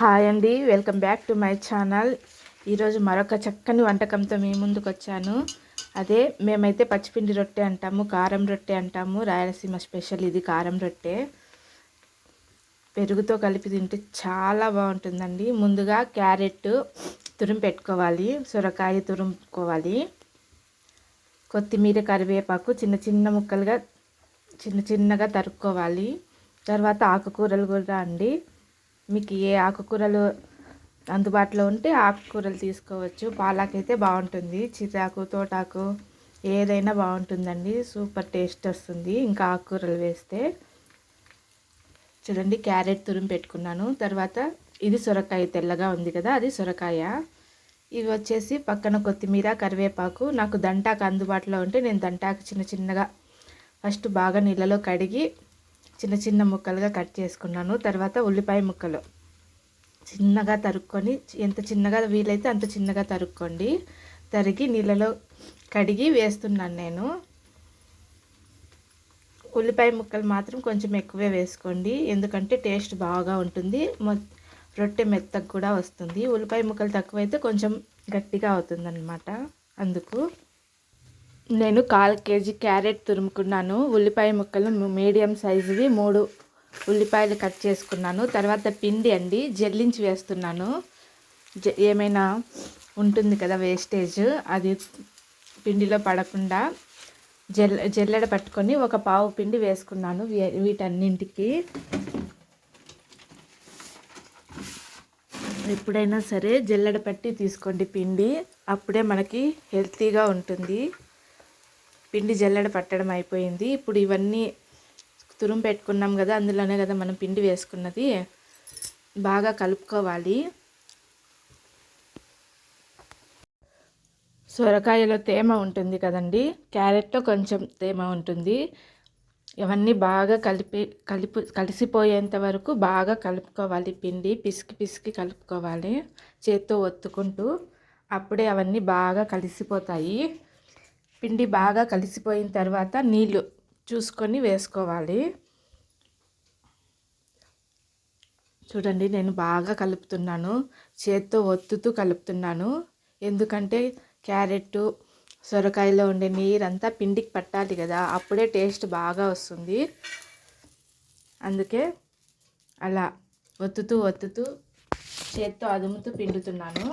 Hi అండి, welcome back to my channel. ఈరోజు మరొక చక్కని వంటకంతో మీ ముందుకు వచ్చాను. అదే మేమైతే పచ్చిపిండి రొట్టె అంటాము, కారం రొట్టె అంటాము. రాయలసీమ స్పెషల్ ఇది కారం రొట్టె. పెరుగుతో కలిపి తింటే చాలా బాగుంటుందండి. ముందుగా క్యారెట్ తురుము పెట్టుకోవాలి, సొరకాయ తురుముకోవాలి, కొత్తిమీర కరివేపాకు చిన్న ముక్కలుగా చిన్నగా తరుక్కోవాలి. తర్వాత ఆకుకూరలు కూడా అండి, మీకు ఏ ఆకుకూరలు అందుబాటులో ఉంటే ఆకుకూరలు తీసుకోవచ్చు. పాలాకు అయితే బాగుంటుంది, చిరాకు తోటాకు ఏదైనా బాగుంటుందండి, సూపర్ టేస్ట్ వస్తుంది ఇంకా ఆకుకూరలు వేస్తే. చూడండి, క్యారెట్ తురుము పెట్టుకున్నాను. తర్వాత ఇది సొరకాయ తెల్లగా ఉంది కదా, అది సొరకాయ. ఇవి వచ్చేసి పక్కన కొత్తిమీర కరివేపాకు. నాకు దంటాకు అందుబాటులో ఉంటే నేను దంటాకు చిన్నగా ఫస్ట్ బాగా నీళ్ళలో కడిగి చిన్న ముక్కలుగా కట్ చేసుకున్నాను. తర్వాత ఉల్లిపాయ ముక్కలు చిన్నగా తరుక్కొని, ఎంత చిన్నగా వీలైతే అంత చిన్నగా తరుక్కోండి. తరిగి నీళ్ళలో కడిగి వేస్తున్నాను నేను. ఉల్లిపాయ ముక్కలు మాత్రం కొంచెం ఎక్కువే వేసుకోండి, ఎందుకంటే టేస్ట్ బాగా ఉంటుంది, రొట్టె మెత్తగా కూడా వస్తుంది. ఉల్లిపాయ ముక్కలు తక్కువైతే కొంచెం గట్టిగా అవుతుందన్నమాట. అందుకు నేను 1/4 కేజీ క్యారెట్ తురుముకున్నాను. ఉల్లిపాయ ముక్కలు మీడియం సైజువి 3 ఉల్లిపాయలు కట్ చేసుకున్నాను. తర్వాత పిండి అండి జల్లించి వేస్తున్నాను. ఏమైనా ఉంటుంది కదా వేస్టేజ్, అది పిండిలో పడకుండా జల్లెడ పట్టుకొని ఒక పావు పిండి వేసుకున్నాను వీటన్నింటికి. ఎప్పుడైనా సరే జల్లెడ పట్టి తీసుకోండి పిండి, అప్పుడే మనకి హెల్తీగా ఉంటుంది. పిండి జల్లెడ పట్టడం అయిపోయింది. ఇప్పుడు ఇవన్నీ తురుము పెట్టుకున్నాం కదా, అందులోనే కదా మనం పిండి వేసుకున్నది, బాగా కలుపుకోవాలి. సొరకాయలో తేమ ఉంటుంది కదండి, క్యారెట్లో కొంచెం తేమ ఉంటుంది. ఇవన్నీ బాగా కలిసిపోయేంత వరకు బాగా కలుపుకోవాలి. పిండి పిసికి కలుపుకోవాలి చేత్తో ఒత్తుకుంటూ, అప్పుడే అవన్నీ బాగా కలిసిపోతాయి. పిండి బాగా కలిసిపోయిన తర్వాత నీళ్ళు చూసుకొని వేసుకోవాలి. చూడండి, నేను బాగా కలుపుతున్నాను, చేత్తో ఒత్తుతూ కలుపుతున్నాను. ఎందుకంటే క్యారెట్ సొరకాయలో ఉండే నీరంతా పిండికి పట్టాలి కదా, అప్పుడే టేస్ట్ బాగా వస్తుంది. అందుకే అలా ఒత్తుతూ చేత్తో అదుముతూ పిండుతున్నాను.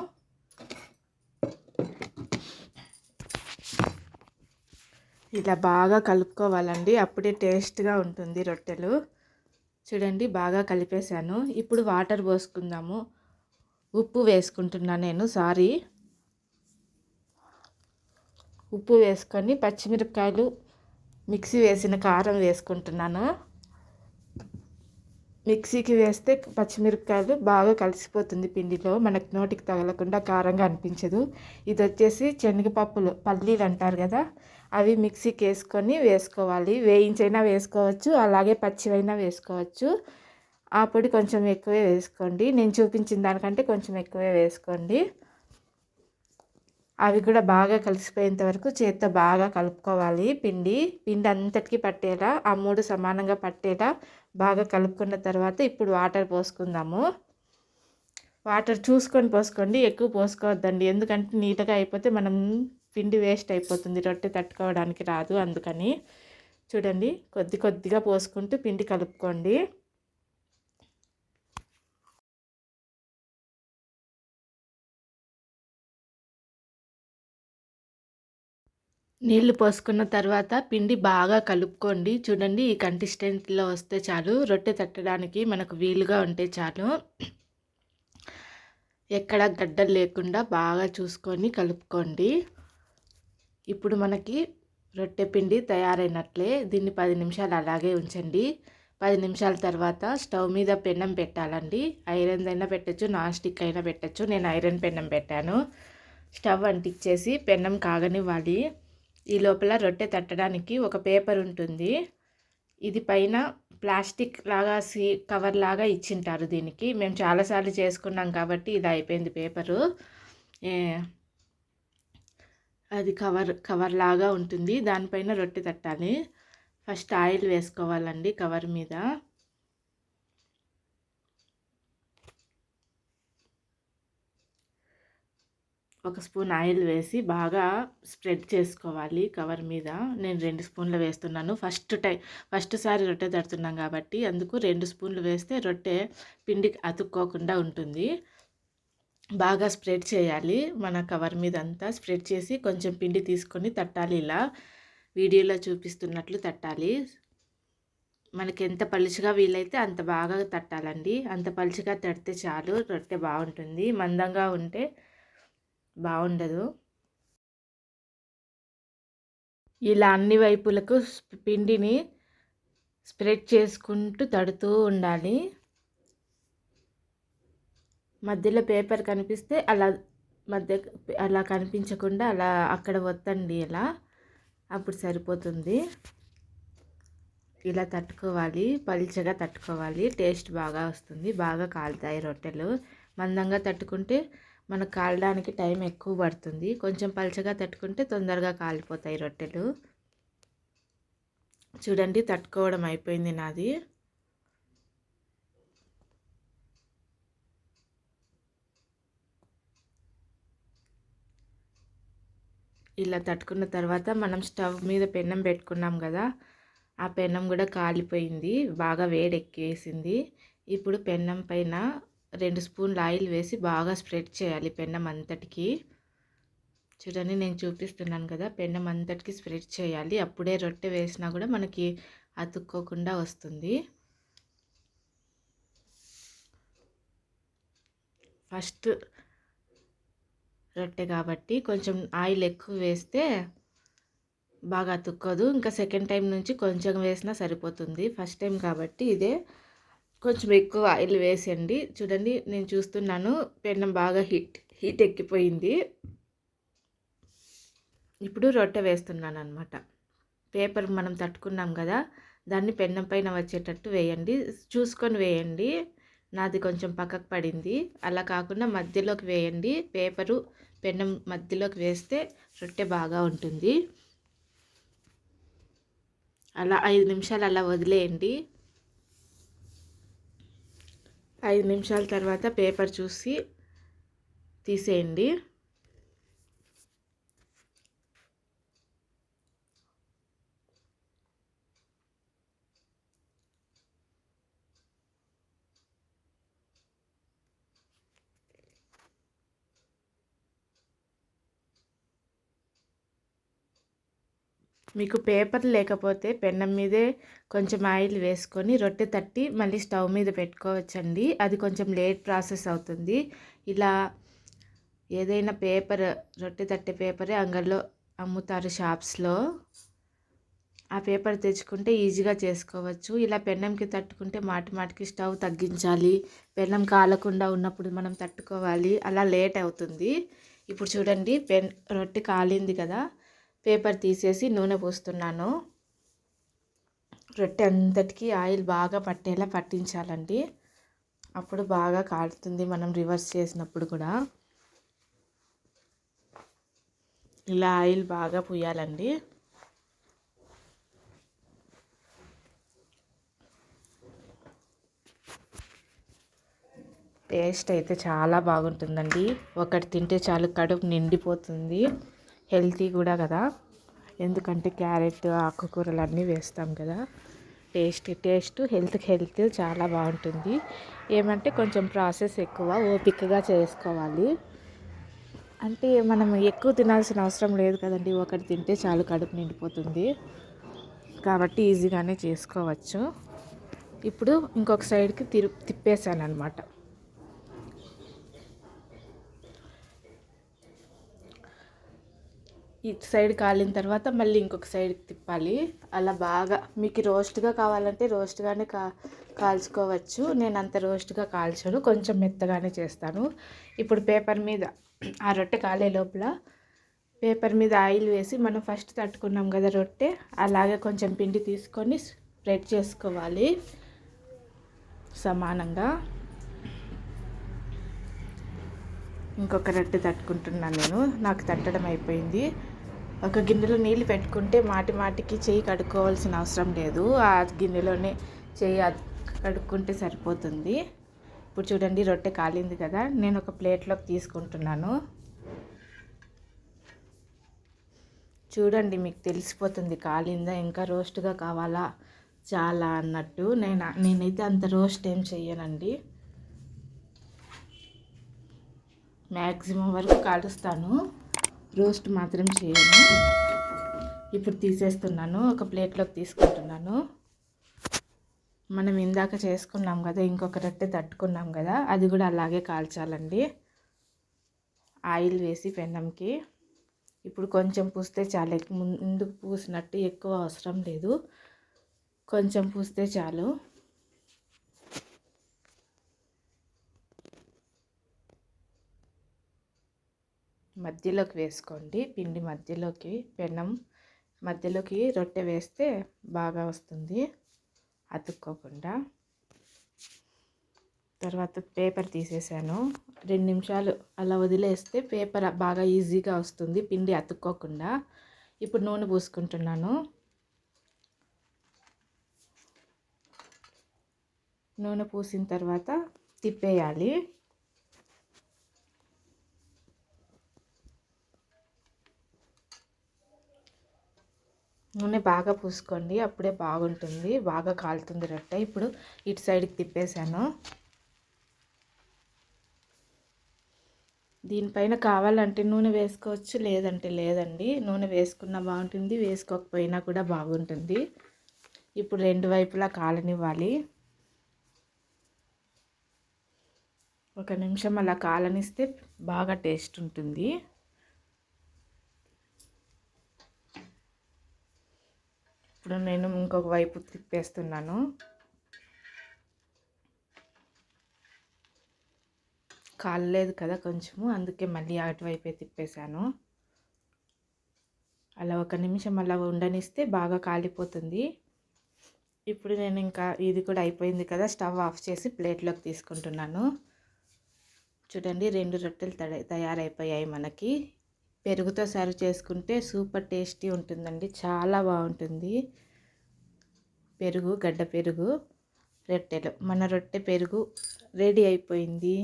ఇలా బాగా కలుపుకోవాలండి, అప్పుడే టేస్ట్గా ఉంటుంది రొట్టెలు. చూడండి, బాగా కలిపేశాను. ఇప్పుడు వాటర్ పోసుకుందాము. ఉప్పు వేసుకుంటున్నాను నేను, ఉప్పు వేసుకొని పచ్చిమిరపకాయలు మిక్సీ వేసిన కారం వేసుకుంటున్నాను. మిక్సీకి వేస్తే పచ్చిమిరపకాయలు బాగా కలిసిపోతుంది పిండిలో, మనకు నోటికి తగలకుండా కారంగా అనిపించదు. ఇది వచ్చేసి శనగపప్పులు, పల్లీలు అంటారు కదా, అవి మిక్సీకి వేసుకోవాలి. వేయించైనా వేసుకోవచ్చు, అలాగే పచ్చివైనా వేసుకోవచ్చు. ఆ పొడి కొంచెం ఎక్కువే వేసుకోండి, నేను చూపించిన దానికంటే కొంచెం ఎక్కువే వేసుకోండి. అవి కూడా బాగా కలిసిపోయేంత వరకు చేత్తో బాగా కలుపుకోవాలి. పిండి అంతటికీ పట్టేలా, ఆ 3 సమానంగా పట్టేలా బాగా కలుపుకున్న తర్వాత ఇప్పుడు వాటర్ పోసుకుందాము. వాటర్ చూసుకొని పోసుకోండి, ఎక్కువ పోసుకోవద్దండి, ఎందుకంటే నీట్గా అయిపోతే మనం పిండి వేస్ట్ అయిపోతుంది, రొట్టె తట్టుకోవడానికి రాదు. అందుకని చూడండి, కొద్దిగా పోసుకుంటూ పిండి కలుపుకోండి. నీళ్లు పోసుకున్న తర్వాత పిండి బాగా కలుపుకోండి. చూడండి, ఈ కన్సిస్టెన్సీలో వస్తే చాలు, రొట్టె తట్టడానికి మనకు వీలుగా ఉంటే చాలు. ఎక్కడ గడ్డలు లేకుండా బాగా చూసుకొని కలుపుకోండి. ఇప్పుడు మనకి రొట్టె పిండి తయారైనట్లే. దీన్ని 10 నిమిషాలు అలాగే ఉంచండి. 10 నిమిషాల తర్వాత స్టవ్ మీద పెనం పెట్టాలండి. ఐరన్ అయినా పెట్టచ్చు, నాన్ స్టిక్ అయినా పెట్టచ్చు. నేను ఐరన్ పెనం పెట్టాను. స్టవ్ అంటించేసి పెనం కాగనివ్వాలి. ఈ లోపల రొట్టె తట్టడానికి ఒక పేపర్ ఉంటుంది. ఇది పైన ప్లాస్టిక్ లాగా కవర్ లాగా ఇచ్చింటారు దీనికి. మేము చాలాసార్లు చేసుకున్నాం కాబట్టి ఇది అయిపోయింది పేపరు. అది కవర్ లాగా ఉంటుంది, దానిపైన రొట్టె తట్టాలి. ఫస్ట్ ఆయిల్ వేసుకోవాలండి కవర్ మీద. ఒక స్పూన్ ఆయిల్ వేసి బాగా స్ప్రెడ్ చేసుకోవాలి కవర్ మీద. నేను 2 స్పూన్లు వేస్తున్నాను. ఫస్ట్ సారి రొట్టె తడుతున్నాం కాబట్టి అందుకు 2 స్పూన్లు వేస్తే రొట్టె పిండికి అతుక్కోకుండా ఉంటుంది. బాగా స్ప్రెడ్ చేయాలి. మన కవర్ మీద అంతా స్ప్రెడ్ చేసి కొంచెం పిండి తీసుకొని తట్టాలి. ఇలా వీడియోలో చూపిస్తున్నట్లు తట్టాలి. మనకి ఎంత పలుచగా వీలైతే అంత బాగా తట్టాలండి. అంత పలుచగా తడితే చాలు, రొట్టె బాగుంటుంది. మందంగా ఉంటే బాగుండదు. ఇలా అన్ని వైపులకు పిండిని స్ప్రెడ్ చేసుకుంటూ తడుతూ ఉండాలి. మధ్యలో పేపర్ కనిపిస్తే అలా కనిపించకుండా అలా అక్కడ వత్తండి. ఇలా అప్పుడు సరిపోతుంది. ఇలా తట్టుకోవాలి, పలుచగా తట్టుకోవాలి. టేస్ట్ బాగా వస్తుంది. బాగా కాలుతాయి రొట్టెలు. మందంగా తట్టుకుంటే మనకు కాలడానికి టైం ఎక్కువ పడుతుంది. కొంచెం పలుచగా తట్టుకుంటే తొందరగా కాలిపోతాయి రొట్టెలు. చూడండి, తట్టుకోవడం అయిపోయింది నాది. ఇలా తట్టుకున్న తర్వాత మనం స్టవ్ మీద పెన్నం పెట్టుకున్నాం కదా, ఆ పెన్నం కూడా కాలిపోయింది. బాగా వేడెక్కేసింది. ఇప్పుడు పెన్నం పైన 2 స్పూన్లు ఆయిల్ వేసి బాగా స్ప్రెడ్ చేయాలి పెన్నం అంతటికి. చూడండి, నేను చూపిస్తున్నాను కదా, పెన్నం అంతటికి స్ప్రెడ్ చేయాలి. అప్పుడే రొట్టె వేసినా కూడా మనకి అతుక్కోకుండా వస్తుంది. ఫస్ట్ రొట్టె కాబట్టి కొంచెం ఆయిల్ ఎక్కువ వేస్తే బాగా అతుక్కోదు. ఇంకా సెకండ్ టైం నుంచి కొంచెం వేసినా సరిపోతుంది. ఫస్ట్ టైం కాబట్టి ఇదే కొంచెం ఎక్కువ ఆయిల్ వేసేయండి. చూడండి, నేను చూస్తున్నాను, పెన్నం బాగా హీట్ ఎక్కిపోయింది. ఇప్పుడు రొట్టె వేస్తున్నాను అనమాట. పేపర్ మనం తట్టుకున్నాం కదా, దాన్ని పెన్నం పైన వచ్చేటట్టు వేయండి. చూసుకొని వేయండి. నాది కొంచెం పక్కకు పడింది. అలా కాకుండా మధ్యలోకి వేయండి. పేపరు పెన్నం మధ్యలోకి వేస్తే రొట్టె బాగా ఉంటుంది. అలా 5 నిమిషాలు అలా వదిలేయండి. 5 నిమిషాల తర్వాత పేపర్ చూసి తీసేయండి. మీకు పేపర్ లేకపోతే పెన్నం మీదే కొంచెం ఆయిల్ వేసుకొని రొట్టె తట్టి మళ్ళీ స్టవ్ మీద పెట్టుకోవచ్చండి. అది కొంచెం లేట్ ప్రాసెస్ అవుతుంది. ఇలా ఏదైనా పేపర్, రొట్టె తట్టే పేపరే అంగల్లో అమ్ముతారు షాప్స్లో. ఆ పేపర్ తెచ్చుకుంటే ఈజీగా చేసుకోవచ్చు. ఇలా పెన్నంకి తట్టుకుంటే మాటికి స్టవ్ తగ్గించాలి. పెన్నం కాలకుండా ఉన్నప్పుడు మనం తట్టుకోవాలి. అలా లేట్ అవుతుంది. ఇప్పుడు చూడండి, రొట్టె కాలింది కదా, పేపర్ తీసేసి నూనె పోస్తున్నాను. రొట్టె అంతటికి ఆయిల్ బాగా పట్టేలా పట్టించాలండి. అప్పుడు బాగా కాలుతుంది. మనం రివర్స్ చేసినప్పుడు కూడా ఇలా ఆయిల్ బాగా పూయాలండి. టేస్ట్ అయితే చాలా బాగుంటుందండి. ఒకటి తింటే చాలు, కడుపు నిండిపోతుంది. హెల్తీ కూడా కదా, ఎందుకంటే క్యారెట్, ఆకుకూరలు అన్నీ వేస్తాం కదా. టేస్ట్ హెల్త్ చాలా బాగుంటుంది. ఏమంటే కొంచెం ప్రాసెస్ ఎక్కువ, ఓపికగా చేసుకోవాలి. అంటే మనం ఎక్కువ తినాల్సిన అవసరం లేదు కదండి. ఒకటి తింటే చాలు, కడుపు నిండిపోతుంది. కాబట్టి ఈజీగానే చేసుకోవచ్చు. ఇప్పుడు ఇంకొక సైడ్కి తిప్పేసాను అనమాట. ఇటు సైడ్ కాలిన తర్వాత మళ్ళీ ఇంకొక సైడ్కి తిప్పాలి. అలా బాగా మీకు రోస్ట్గా కావాలంటే రోస్ట్గానే కాల్చుకోవచ్చు. నేను అంత రోస్ట్గా కాల్చను, కొంచెం మెత్తగానే చేస్తాను. ఇప్పుడు పేపర్ మీద ఆ రొట్టె కాలే లోపల పేపర్ మీద ఆయిల్ వేసి మనం ఫస్ట్ తట్టుకున్నాం కదా రొట్టె, అలాగే కొంచెం పిండి తీసుకొని స్ప్రెడ్ చేసుకోవాలి సమానంగా. ఇంకొక రొట్టె తట్టుకుంటున్నాను నేను. నాకు తట్టడం అయిపోయింది. ఒక గిన్నెలో నీళ్ళు పెట్టుకుంటే మాటికి చెయ్యి కడుక్కోవాల్సిన అవసరం లేదు. ఆ గిన్నెలోనే చెయ్యి కడుక్కుంటే సరిపోతుంది. ఇప్పుడు చూడండి, రొట్టె కాలింది కదా, నేను ఒక ప్లేట్లోకి తీసుకుంటున్నాను. చూడండి, మీకు తెలిసిపోతుంది కాలిందా ఇంకా రోస్ట్గా కావాలా చాలా అన్నట్టు. నేనైతే అంత రోస్ట్ ఏం చెయ్యనండి, మ్యాక్సిమం వరకు కాలుస్తాను, రోస్ట్ మాత్రం చేయను. ఇప్పుడు తీసేస్తున్నాను, ఒక ప్లేట్లోకి తీసుకుంటున్నాను. మనం ఇందాక చేసుకున్నాం కదా, ఇంకొక రొట్టె తట్టుకున్నాం కదా, అది కూడా అలాగే కాల్చాలండి. ఆయిల్ వేసి పెనంకి ఇప్పుడు కొంచెం పూస్తే చాలు, ముందుకు పూసినట్టు ఎక్కువ అవసరం లేదు, కొంచెం పూస్తే చాలు. మధ్యలోకి వేసుకోండి, పిండి మధ్యలోకి, పెనం మధ్యలోకి రొట్టె వేస్తే బాగా వస్తుంది అతుక్కోకుండా. తర్వాత పేపర్ తీసేసాను, 2 నిమిషాలు అలా వదిలేస్తే పేపర్ బాగా ఈజీగా వస్తుంది పిండి అతుక్కోకుండా. ఇప్పుడు నూనె పూసుకుంటున్నాను. నూనె పూసిన తర్వాత తిప్పేయాలి. నూనె బాగా పూసుకోండి, అప్పుడే బాగుంటుంది, బాగా కాలుతుంది రొట్టె. ఇప్పుడు ఇటు సైడ్కి తిప్పేసాను. దీనిపైన కావాలంటే నూనె వేసుకోవచ్చు, లేదంటే లేదండి. నూనె వేసుకున్నా బాగుంటుంది, వేసుకోకపోయినా కూడా బాగుంటుంది. ఇప్పుడు 2 వైపులా కాలనివ్వాలి. 1 నిమిషం అలా కాలనిస్తే బాగా టేస్ట్ ఉంటుంది. ఇప్పుడు నేను ఇంకొక వైపు తిప్పేస్తున్నాను. కాలలేదు కదా కొంచెము, అందుకే మళ్ళీ అటువైపే తిప్పేశాను. అలా 1 నిమిషం అలా ఉండనిస్తే బాగా కాలిపోతుంది. ఇప్పుడు నేను ఇంకా ఇది కూడా అయిపోయింది కదా, స్టవ్ ఆఫ్ చేసి ప్లేట్లోకి తీసుకుంటున్నాను. చూడండి, 2 రొట్టెలు తయారైపోయాయి మనకి. పెరుగుతో సర్వ్ చేసుకుంటే సూపర్ టేస్టీ ఉంటుందండి, చాలా బాగుంటుంది. పెరుగు, గడ్డ పెరుగు రొట్టెలు, మన రొట్టె పెరుగు రెడీ అయిపోయింది.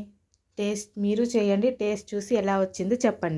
టేస్ట్ మీరు చేయండి, టేస్ట్ చూసి ఎలా వచ్చిందో చెప్పండి.